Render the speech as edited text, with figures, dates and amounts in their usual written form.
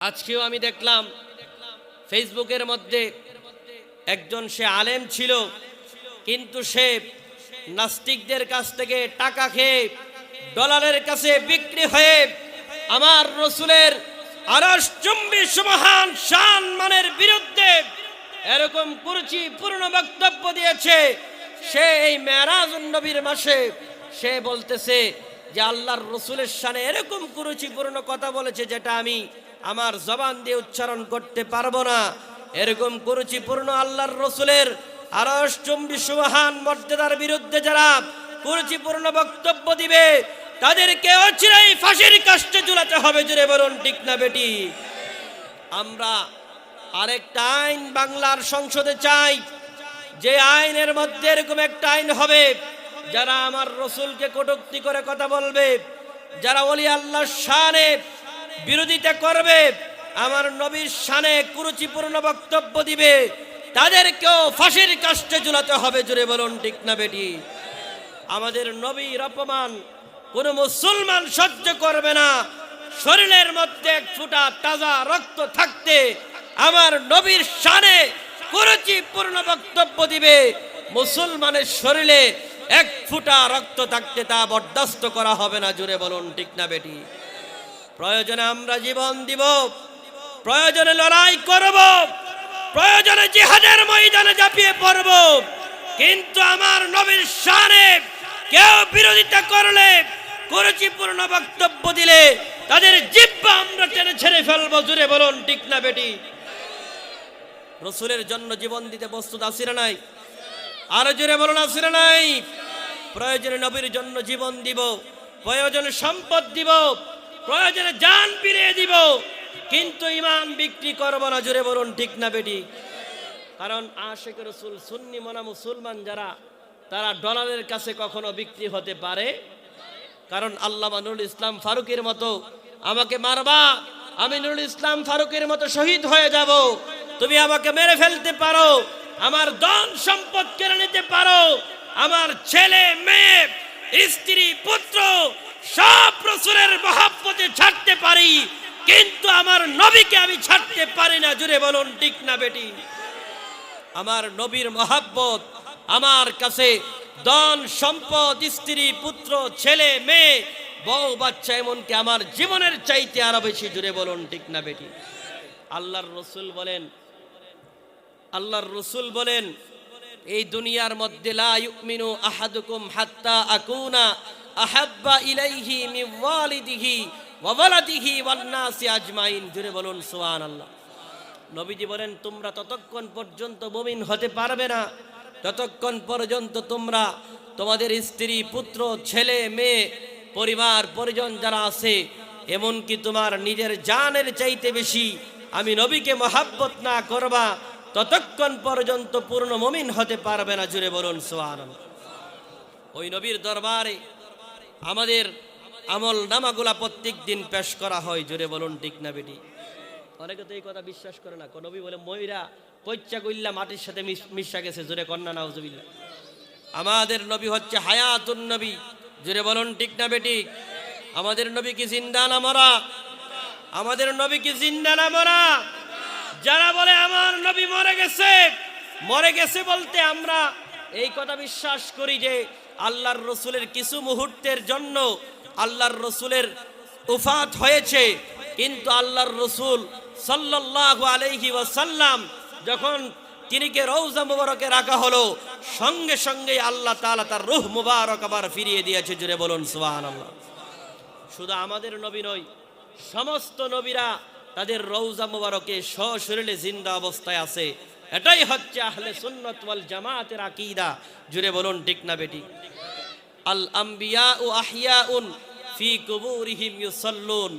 আজকেও আমি দেখলাম ফেসবুকের মধ্যে একজন সে আলেম ছিল, কিন্তু সে নাস্তিকদের কাছ থেকে টাকা খেয়ে ডলারের কাছে বিক্রি হয়ে আমার রসুলের আরশচুম্বী সুবহান শান মানের বিরুদ্ধে এরকম কুরুচিপূর্ণ বক্তব্য দিয়েছে। সে এই মেরাজুন নবীর মাসে সে বলতেছে যে আল্লাহর রসুলের শানে এরকম কুরুচিপূর্ণ কথা বলেছে যেটা আমি আমার জবান দিয়ে উচ্চারণ করতে পারবো না। এরকম কুরুচিপূর্ণ আল্লাহর রসুলের আরশচুম্বী সুবহান মর্যাদার বিরুদ্ধে যারা কুরুচিপূর্ণ বক্তব্য দিবে তাদেরকে অচিরেই ফাঁসির কাস্টে ঝুলাতে হবে। জুড়ে বলুন ঠিক না বেটি? আমরা আরেকটা আইন বাংলার সংসদে চাই, যে আইনের মধ্যে এরকম একটা আইন হবে, যারা আমার রসুলকে কটূক্তি করে কথা বলবে, যারা ওলি আল্লাহর শানে বিরোধিতা করবে, আমার নবীর শানে কুরুচিপূর্ণ বক্তব্য দিবে, তাদেরকেও ফাঁসির কাস্টে ঝুলাতে হবে। জুড়ে বলুন ঠিক না বেটি? আমাদের নবীর অপমান কোন মুসলমান সহ্য করবে না। শরীরের মধ্যে এক ফোঁটা তাজা রক্ত থাকতে আমার নবীর শানে কুরুচিপূর্ণ বক্তব্য দিবে, মুসলমানের শরীরে এক ফোঁটা রক্ত থাকতে তা বরদাস্ত করা হবে না। জুড়ে বলুন ঠিক না বেটি? প্রয়োজনে আমরা জীবন দিব, প্রয়োজনে লড়াই করব, প্রয়োজনে জিহাদের ময়দানে ঝাঁপিয়ে পড়ব, কিন্তু আমার নবীর শানে কেউ বিরোধিতা করলে, কুরুচিপূর্ণ বক্তব্য দিলে তাদের জিহ্বা আমরা টেনে ছেড়ে ফেলবো। জুড়ে বলুন ঠিক না বেটি? রসুলের জন্য জীবন দিতে প্রস্তুত আছি না নাই? আরো জোরে বলুন আছি না নাই? প্রয়োজনে নবীর জন্য জীবন দিব, প্রয়োজনে সম্পদ দিব, প্রয়োজনে জান বিলিয়ে দিব, কিন্তু ঈমান বিক্রি করব না। জোরে বলুন ঠিক না বেটি? কারণ আশিক রসুল সুন্নি মনা মুসলমান যারা, তারা ডলারের কাছে কখনো বিক্রি হতে পারে? কারণ আল্লামা নুরুল ইসলাম ফারুকের মতো আমাকে মারবা, আমি নুরুল ইসলাম ফারুকের মতো শহীদ হয়ে যাব, তুমি আমাকে মেরে ফেলতে পারো, আমার ধন সম্পদ কেড়ে নিতে পারো, আমার ছেলে মেয়ে স্ত্রী পুত্র সব রসুলের মহব্বতে ছাড়তে পারি, কিন্তু আমার নবীকে আমি ছাড়তে পারি না। জুড়ে বলুন ঠিক না বেটি? আমার নবীর মহব্বত আমার কাছে ধন সম্পদ স্ত্রী পুত্র ছেলে মেয়ে বউ বাচ্চা এমনকি আমার জীবনের চাইতে আরো বেশি। জুড়ে বলুন ঠিক না বেটি? আল্লাহর রসুল বলেন এই দুনিয়ার মধ্যে লা ইউমিনু আহাদুকুম হাত্তা আকুনা আহাব্বা ইলাইহি মিন ওয়ালিদিহি ওয়া ওয়ালাদিহি ওয়ান নাসি আজমাইন। জুড়ে বলুন সুবহানাল্লাহ। নবীজি বলেন তোমরা ততক্ষণ পর্যন্ত মুমিন হতে পারবে না যতক্ষণ পর্যন্ত তোমরা তোমাদের স্ত্রী পুত্র ছেলে মেয়ে পরিবার পরিজন যারা আছে এমনকি তোমার নিজের জানের চাইতে বেশি আমি নবীকে মহব্বত না করবা, ততক্ষণ পর্যন্ত পূর্ণ মুমিন হতে পারবে না। জুড়ে বলুন সুবহানাল্লাহ। ওই নবীর দরবারে আমাদের আমল নামাগুলা প্রত্যেক দিন পেশ করা হয়। জুড়ে বলুন ঠিক না বেটি? অনেকে তো এই কথা বিশ্বাস করে না। নবী বলে ময়রা পৈচ্চা কইল্লা মাটির সাথে মিশা গেছে। জোরে কন্যা নাউজুবিল্লাহ। আমাদের নবী হচ্ছে হায়াতুন নবী। জোরে বলুন ঠিক না বেটি? আমাদের নবী কি জিন্দা না মরা? আমাদের নবী কি জিন্দা না মরা? যারা বলে আমার নবী মরে গেছে বলতে আমরা এই কথা বিশ্বাস করি যে আল্লাহর রসুলের কিছু মুহূর্তের জন্য আল্লাহর রসুলের উফাত হয়েছে, কিন্তু আল্লাহর রসুল সাল্লাল্লাহু আলাইহি ওয়াসাল্লাম যখন তিনিকে রওজা মুবারকে রাখা হলো, সঙ্গে সঙ্গে আল্লাহ তাআলা তার রূহ মুবারক আবার ফিরিয়ে দিয়েছে। জুড়ে বলুন সুবহানাল্লাহ। শুধু আমাদের নবী নয়, সমস্ত নবীরা তাদের রওজা মুবারকে সশরীরে জিন্দা অবস্থায় আছে। এটাই হচ্ছে আহলে সুন্নাত ওয়াল জামাতের আকীদা। জুড়ে বলুন ঠিক না বেটি? আল আম্বিয়া ও আহিয়াউন ফি কুবুরিহিম ইউসাল্লুন।